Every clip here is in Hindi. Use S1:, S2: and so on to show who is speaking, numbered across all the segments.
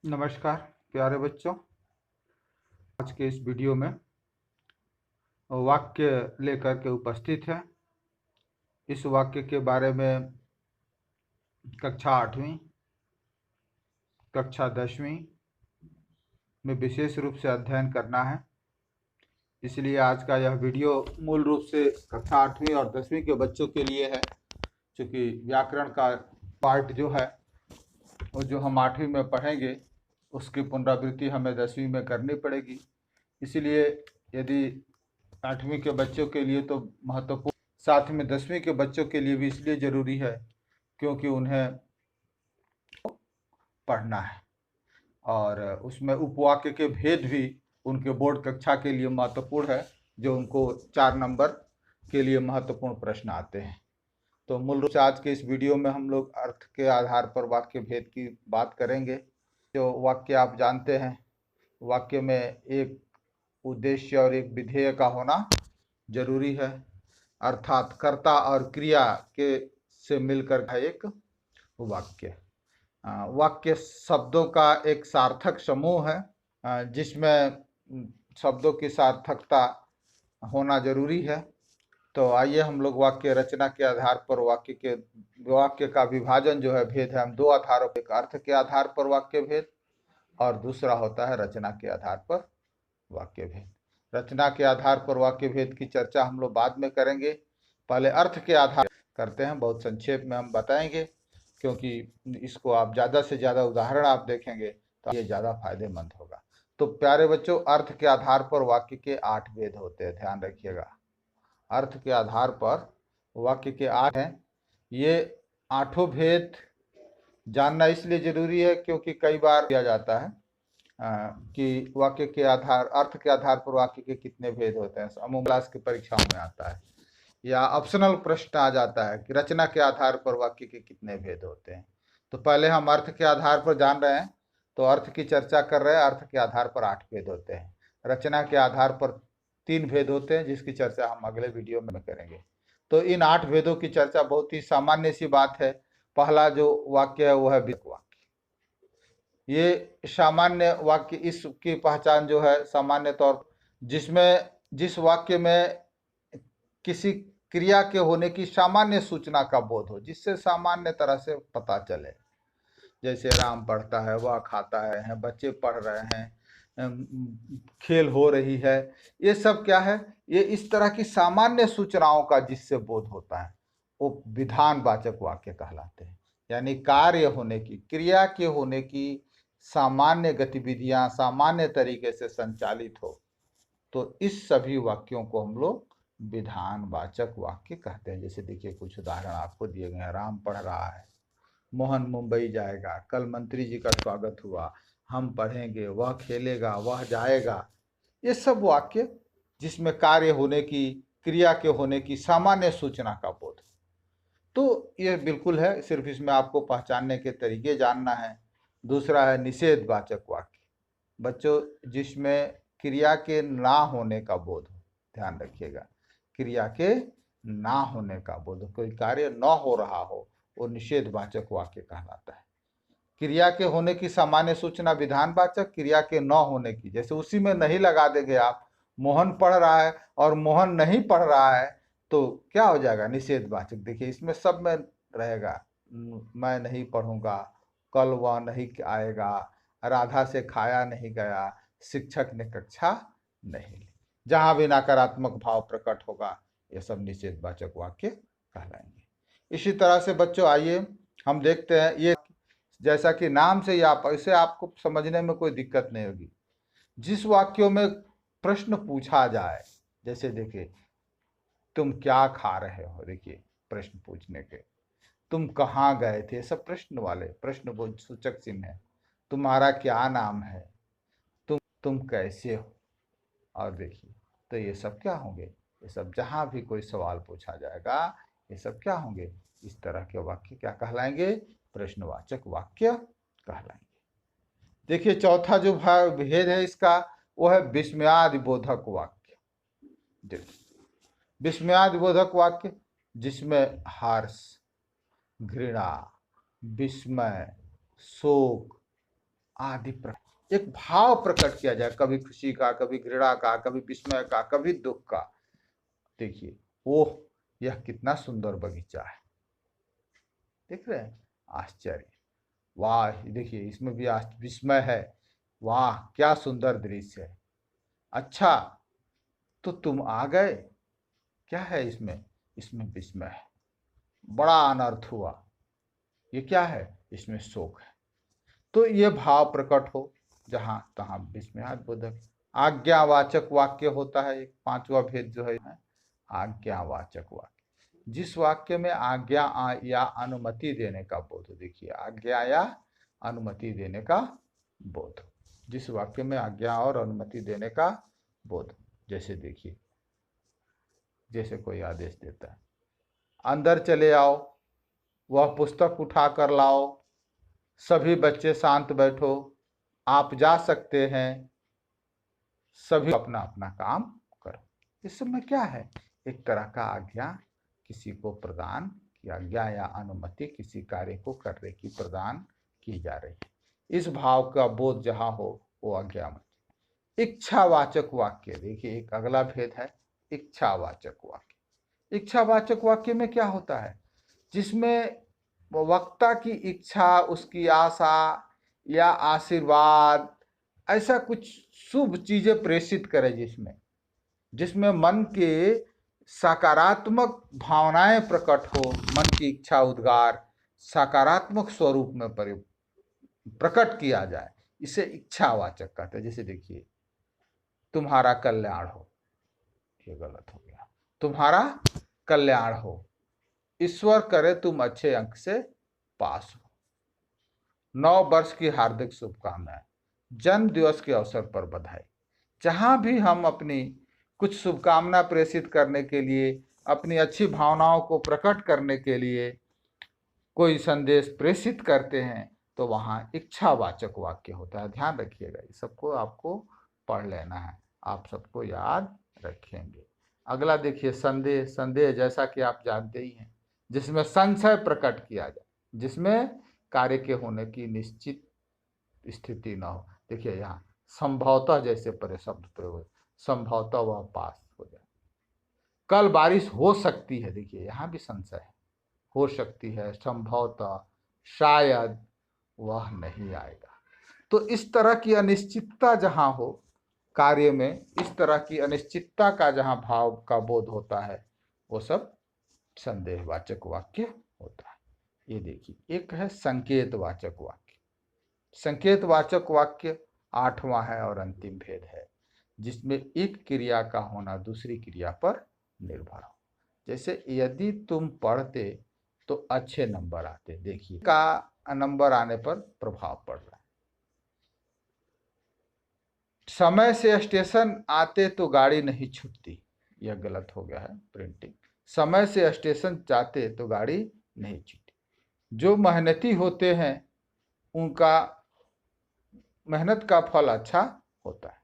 S1: नमस्कार प्यारे बच्चों। आज के इस वीडियो में वाक्य लेकर के उपस्थित है। इस वाक्य के बारे में कक्षा 8वीं, कक्षा 10वीं में विशेष रूप से अध्ययन करना है। इसलिए आज का यह वीडियो मूल रूप से कक्षा 8वीं और 10वीं के बच्चों के लिए है, क्योंकि व्याकरण का पार्ट जो है वो जो हम 8वीं में पढ़ेंगे उसकी पुनरावृत्ति हमें 10वीं में करनी पड़ेगी। इसलिए यदि 8वीं के बच्चों के लिए तो महत्वपूर्ण, साथ में 10वीं के बच्चों के लिए भी इसलिए ज़रूरी है क्योंकि उन्हें पढ़ना है और उसमें उपवाक्य के भेद भी उनके बोर्ड कक्षा के लिए महत्वपूर्ण है, जो उनको 4 नंबर के लिए महत्वपूर्ण प्रश्न आते हैं। तो मूल रूप से आज के इस वीडियो में हम लोग अर्थ के आधार पर वाक्य भेद की बात करेंगे। जो वाक्य आप जानते हैं, वाक्य में एक उद्देश्य और एक विधेय का होना जरूरी है, अर्थात कर्ता और क्रिया के से मिलकर का एक वाक्य। वाक्य शब्दों का एक सार्थक समूह है जिसमें शब्दों की सार्थकता होना जरूरी है। तो आइए हम लोग वाक्य रचना के आधार पर वाक्य का विभाजन जो है भेद है, हम दो आधारों पर, एक अर्थ के आधार पर वाक्य भेद और दूसरा होता है रचना के आधार पर वाक्य भेद। रचना के आधार पर वाक्य भेद की चर्चा हम लोग बाद में करेंगे, पहले अर्थ के आधार करते हैं। बहुत संक्षेप में हम बताएंगे, क्योंकि इसको आप ज़्यादा से ज़्यादा उदाहरण आप देखेंगे तो ये ज़्यादा फायदेमंद होगा। तो प्यारे बच्चों, अर्थ के आधार पर वाक्य के 8 भेद होते हैं, ध्यान रखिएगा। अर्थ के आधार पर वाक्य के 8 हैं। ये 8 भेद जानना इसलिए जरूरी है क्योंकि कई बार दिया जाता है कि वाक्य के आधार, अर्थ के आधार पर वाक्य के कितने भेद होते हैं। अमूमन क्लास की परीक्षाओं में आता है या ऑप्शनल प्रश्न आ जाता है कि रचना के आधार पर वाक्य के कितने भेद होते हैं। तो पहले हम अर्थ के आधार पर जान रहे हैं, तो अर्थ की चर्चा कर रहे हैं। अर्थ के आधार पर 8 भेद होते हैं, रचना के आधार पर 3 भेद होते हैं, जिसकी चर्चा हम अगले वीडियो में करेंगे। तो इन 8 भेदों की चर्चा बहुत ही सामान्य सी बात है। पहला जो वाक्य है वो है वाक्य। ये सामान्य वाक्य, इसकी पहचान जो है सामान्य तौर, जिस वाक्य में किसी क्रिया के होने की सामान्य सूचना का बोध हो, जिससे सामान्य तरह से पता चले। जैसे राम पढ़ता है, वह खाता है, बच्चे पढ़ रहे हैं, खेल हो रही है, ये सब क्या है, ये इस तरह की सामान्य सूचनाओं का जिससे बोध होता है वो विधानवाचक वाक्य कहलाते हैं। यानी कार्य होने की, क्रिया के होने की सामान्य गतिविधियां सामान्य तरीके से संचालित हो, तो इस सभी वाक्यों को हम लोग विधानवाचक वाक्य कहते हैं। जैसे देखिए कुछ उदाहरण आपको दिए गए हैं। राम पढ़ रहा है, मोहन मुंबई जाएगा, कल मंत्री जी का स्वागत हुआ, हम पढ़ेंगे, वह खेलेगा, वह जाएगा। ये सब वाक्य जिसमें कार्य होने की, क्रिया के होने की सामान्य सूचना का बोध, तो ये बिल्कुल है। सिर्फ इसमें आपको पहचानने के तरीके जानना है। दूसरा है निषेधवाचक वाक्य। बच्चों, जिसमें क्रिया के ना होने का बोध हो, ध्यान रखिएगा, क्रिया के ना होने का बोध हो, कोई कार्य न हो रहा हो, वो निषेधवाचक वाक्य कहलाता है। क्रिया के होने की सामान्य सूचना विधानवाचक, क्रिया के न होने की, जैसे उसी में नहीं लगा देंगे आप, मोहन पढ़ रहा है और मोहन नहीं पढ़ रहा है, तो क्या हो जाएगा, निषेधवाचक। देखिए इसमें सब में रहेगा, मैं नहीं पढ़ूंगा, कल वह नहीं आएगा, राधा से खाया नहीं गया, शिक्षक ने कक्षा नहीं ली। जहां भी नकारात्मक भाव प्रकट होगा, ये सब निषेधवाचक वाक्य कहलाएंगे। इसी तरह से बच्चों आइए हम देखते हैं, ये जैसा कि नाम से ही आप, इसे आपको समझने में कोई दिक्कत नहीं होगी। जिस वाक्यों में प्रश्न पूछा जाए, जैसे देखिए तुम क्या खा रहे हो, देखिए प्रश्न पूछने के, तुम कहाँ गए थे, सब प्रश्न वाले, प्रश्न सूचक चिन्ह है। तुम्हारा क्या नाम है, तुम कैसे हो, और देखिए, तो ये सब क्या होंगे, ये सब जहां भी कोई सवाल पूछा जाएगा, ये सब क्या होंगे, इस तरह के वाक्य क्या कहलाएंगे, प्रश्नवाचक वाक्य कहलाएंगे। देखिए चौथा जो भेद है इसका, वो है विस्मयादिबोधक वाक्य। विस्मयादिबोधक वाक्य जिसमें हर्ष, घृणा, विस्मय, शोक आदि प्रकट, एक भाव प्रकट किया जाए, कभी खुशी का, कभी घृणा का, कभी विस्मय का, कभी दुख का। देखिए ओह, यह कितना सुंदर बगीचा है, देख रहे हैं, आश्चर्य, वाह, देखिए इसमें भी विस्मय है, वाह क्या सुंदर दृश्य है। अच्छा, तो तुम आ गए, क्या है इसमें? इसमें विस्मय है, बड़ा अनर्थ हुआ, ये क्या है? इसमें शोक है। तो ये भाव प्रकट हो जहां तहां विस्मयादिबोधक। आज्ञावाचक वाक्य होता है एक पांचवा भेद जो है आज्ञावाचक वाक्य, जिस वाक्य में आज्ञा या अनुमति देने का बोध हो। देखिए आज्ञा या अनुमति देने का बोध, जिस वाक्य में आज्ञा और अनुमति देने का बोध। जैसे देखिए, जैसे कोई आदेश देता है, अंदर चले आओ, वह पुस्तक उठा कर लाओ, सभी बच्चे शांत बैठो, आप जा सकते हैं, सभी अपना अपना काम करो। इस समय क्या है? एक तरह का आज्ञा किसी को प्रदान की, आज्ञा या अनुमति किसी कार्य को करने की प्रदान की जा रही है। इस भाव का बोध जहां हो वो आज्ञामति। इच्छावाचक वाक्य, देखिए एक अगला भेद है इच्छावाचक वाक्य। इच्छावाचक वाक्य में क्या होता है? जिसमें वक्ता की इच्छा, उसकी आशा या आशीर्वाद, ऐसा कुछ शुभ चीजें प्रेषित करे, जिसमें मन के सकारात्मक भावनाएं प्रकट हो, मन की इच्छा उद्गार सकारात्मक स्वरूप में प्रकट किया जाए, इसे इच्छावाचक कहते हैं। जैसे देखिए, तुम्हारा कल्याण हो, ये गलत हो गया, तुम्हारा कल्याण हो, ईश्वर करे तुम अच्छे अंक से पास हो, 9 वर्ष की हार्दिक शुभकामनाएं, जन्म दिवस के अवसर पर बधाई। जहां भी हम अपनी कुछ शुभकामना प्रेषित करने के लिए, अपनी अच्छी भावनाओं को प्रकट करने के लिए कोई संदेश प्रेषित करते हैं, तो वहां इच्छावाचक वाक्य होता है। ध्यान रखिएगा, ये सबको आपको पढ़ लेना है, आप सबको याद रखेंगे। अगला देखिए संदेह। संदेह जैसा कि आप जानते ही हैं, जिसमें संशय प्रकट किया जाए, जिसमें कार्य के होने की निश्चित स्थिति न हो। देखिए यहाँ संभवतः जैसे परे शब्द प्रयोग, संभवतः वह पास हो जाए, कल बारिश हो सकती है, देखिए यहाँ भी संशय है, हो सकती है, संभवतः, शायद वह नहीं आएगा। तो इस तरह की अनिश्चितता जहां हो कार्य में, इस तरह की अनिश्चितता का जहां भाव का बोध होता है, वो सब संदेहवाचक वाक्य होता है। ये देखिए एक है संकेतवाचक वाक्य। संकेतवाचक वाक्य 8वां है और अंतिम भेद है, जिसमें एक क्रिया का होना दूसरी क्रिया पर निर्भर हो। जैसे यदि तुम पढ़ते तो अच्छे नंबर आते, देखिए का नंबर आने पर प्रभाव पड़ रहा है। समय से स्टेशन आते तो गाड़ी नहीं छूटती, यह गलत हो गया है प्रिंटिंग। समय से स्टेशन जाते तो गाड़ी नहीं छूटती। जो मेहनती होते हैं उनका मेहनत का फल अच्छा होता है।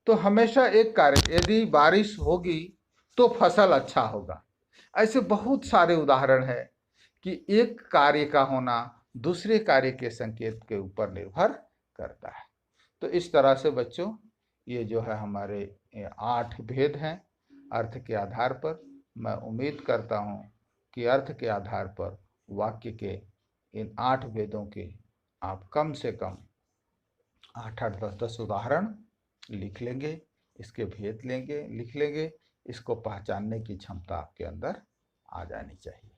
S1: तो हमेशा एक कार्य, यदि बारिश होगी तो फसल अच्छा होगा। ऐसे बहुत सारे उदाहरण है कि एक कार्य का होना दूसरे कार्य के संकेत के ऊपर निर्भर करता है। तो इस तरह से बच्चों, ये जो है हमारे 8 भेद हैं अर्थ के आधार पर। मैं उम्मीद करता हूँ कि अर्थ के आधार पर वाक्य के इन 8 भेदों के आप कम से कम 8-8, 10-10 उदाहरण लिख लेंगे, इसके भेद लेंगे, लिख लेंगे, इसको पहचानने की क्षमता आपके अंदर आ जानी चाहिए।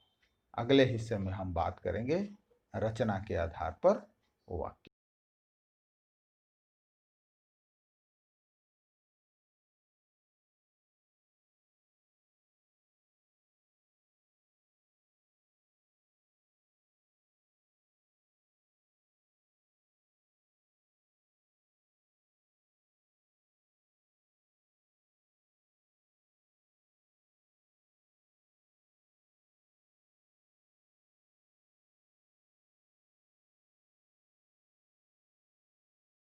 S1: अगले हिस्से में हम बात करेंगे रचना के आधार पर वाक्य।